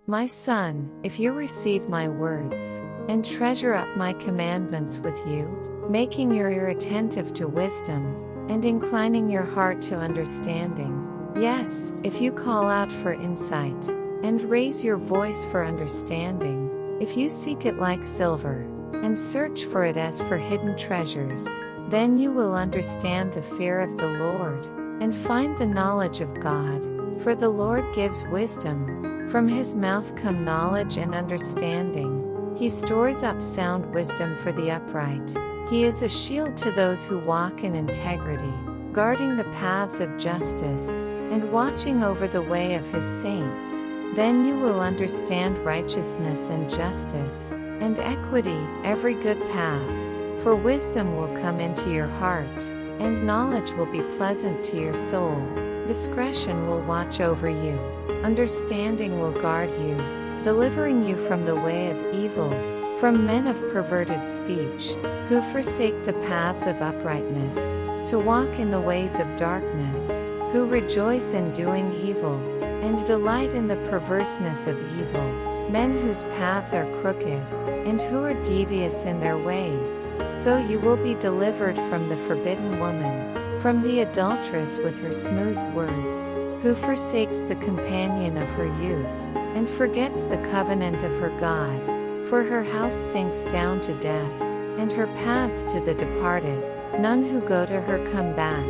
My son, if you receive my words, and treasure up my commandments with you, making your ear attentive to wisdom, and inclining your heart to understanding. Yes, if you call out for insight, and raise your voice for understanding, if you seek it like silver, and search for it as for hidden treasures, then you will understand the fear of the Lord, and find the knowledge of God. For the Lord gives wisdom, from his mouth come knowledge and understanding. He stores up sound wisdom for the upright. He is a shield to those who walk in integrity, guarding the paths of justice, and watching over the way of his saints. Then you will understand righteousness and justice, and equity, every good path. For wisdom will come into your heart, and knowledge will be pleasant to your soul. Discretion will watch over you. Understanding will guard you, delivering you from the way of evil, from men of perverted speech, who forsake the paths of uprightness, to walk in the ways of darkness, who rejoice in doing evil, and delight in the perverseness of evil, men whose paths are crooked, and who are devious in their ways. So you will be delivered from the forbidden woman, from the adulteress with her smooth words, who forsakes the companion of her youth, and forgets the covenant of her God. For her house sinks down to death, and her paths to the departed. None who go to her come back,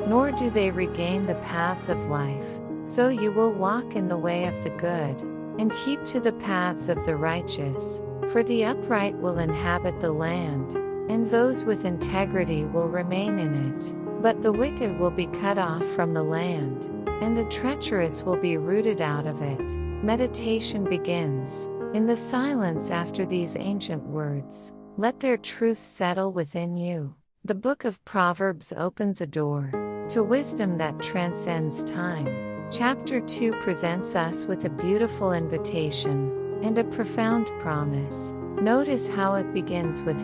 nor do they regain the paths of life. So you will walk in the way of the good, and keep to the paths of the righteous. For the upright will inhabit the land, and those with integrity will remain in it. But the wicked will be cut off from the land, and the treacherous will be rooted out of it. Meditation begins in the silence after these ancient words. Let their truth settle within you. The book of Proverbs opens a door to wisdom that transcends time. Chapter 2 presents us with a beautiful invitation and a profound promise. Notice how it begins with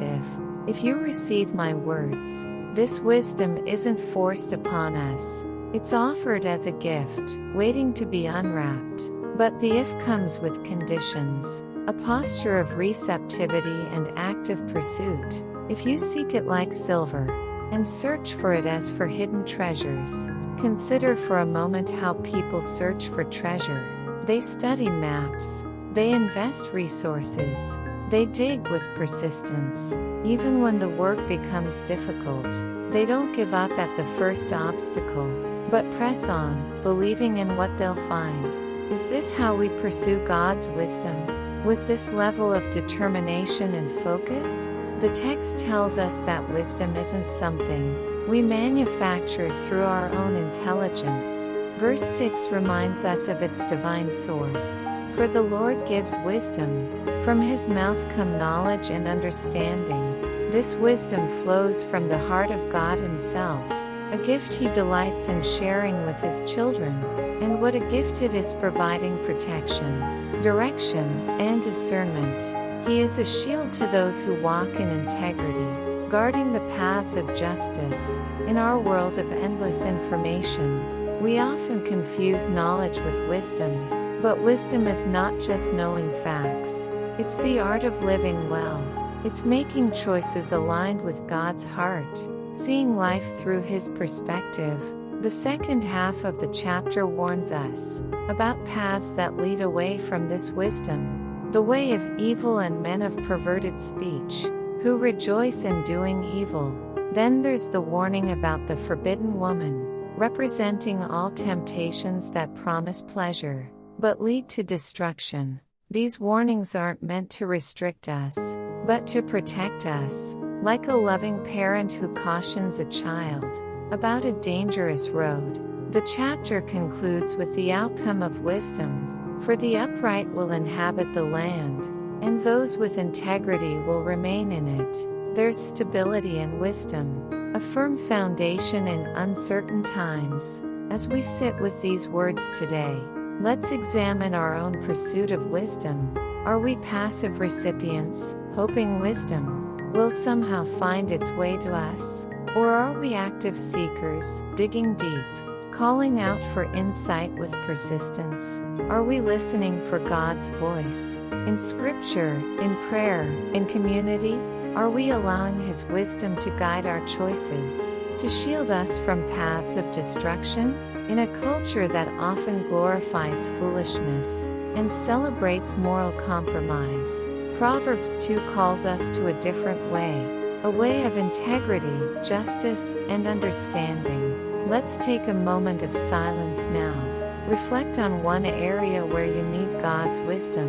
if you receive my words. This wisdom isn't forced upon us. It's offered as a gift, waiting to be unwrapped. But the if comes with conditions, a posture of receptivity and active pursuit. If you seek it like silver, and search for it as for hidden treasures. Consider for a moment how people search for treasure. They study maps, they invest resources, they dig with persistence. Even when the work becomes difficult, they don't give up at the first obstacle, but press on, believing in what they'll find. Is this how we pursue God's wisdom? With this level of determination and focus? The text tells us that wisdom isn't something we manufacture through our own intelligence. Verse 6 reminds us of its divine source. For the Lord gives wisdom. From his mouth come knowledge and understanding. This wisdom flows from the heart of God himself, a gift he delights in sharing with his children. And what a gift it is, providing protection, direction, and discernment. He is a shield to those who walk in integrity, guarding the paths of justice. In our world of endless information, we often confuse knowledge with wisdom. But wisdom is not just knowing facts. It's the art of living well. It's making choices aligned with God's heart, seeing life through his perspective. The second half of the chapter warns us about paths that lead away from this wisdom, the way of evil and men of perverted speech, who rejoice in doing evil. Then there's the warning about the forbidden woman, representing all temptations that promise pleasure, but lead to destruction. These warnings aren't meant to restrict us, but to protect us, like a loving parent who cautions a child about a dangerous road. The chapter concludes with the outcome of wisdom. For the upright will inhabit the land, and those with integrity will remain in it. There's stability in wisdom, a firm foundation in uncertain times. As we sit with these words today, let's examine our own pursuit of wisdom. Are we passive recipients, hoping wisdom will somehow find its way to us? Or are we active seekers, digging deep, calling out for insight with persistence? Are we listening for God's voice? In Scripture, in prayer, in community, are we allowing His wisdom to guide our choices, to shield us from paths of destruction? In a culture that often glorifies foolishness and celebrates moral compromise, Proverbs 2 calls us to a different way, a way of integrity, justice, and understanding. Let's take a moment of silence now. Reflect on one area where you need God's wisdom.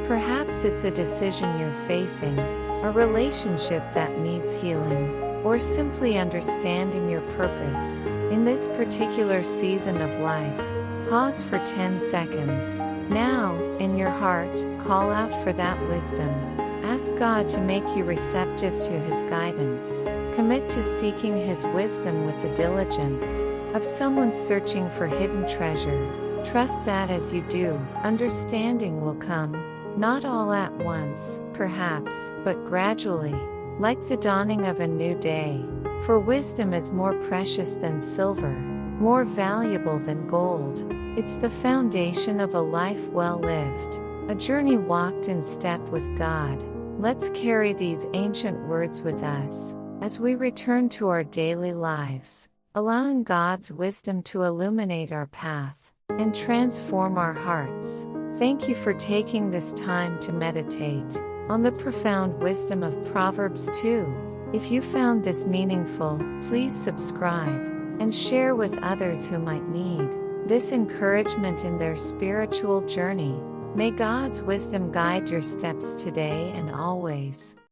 Perhaps it's a decision you're facing, a relationship that needs healing, or simply understanding your purpose. In this particular season of life, pause for 10 seconds. Now, in your heart, call out for that wisdom. Ask God to make you receptive to His guidance. Commit to seeking His wisdom with the diligence of someone searching for hidden treasure. Trust that as you do, understanding will come. Not all at once, perhaps, but gradually, like the dawning of a new day. For wisdom is more precious than silver, more valuable than gold. It's the foundation of a life well lived, a journey walked in step with God. Let's carry these ancient words with us as we return to our daily lives, allowing God's wisdom to illuminate our path and transform our hearts. Thank you for taking this time to meditate on the profound wisdom of Proverbs 2. If you found this meaningful, please subscribe and share with others who might need this encouragement in their spiritual journey. May God's wisdom guide your steps today and always.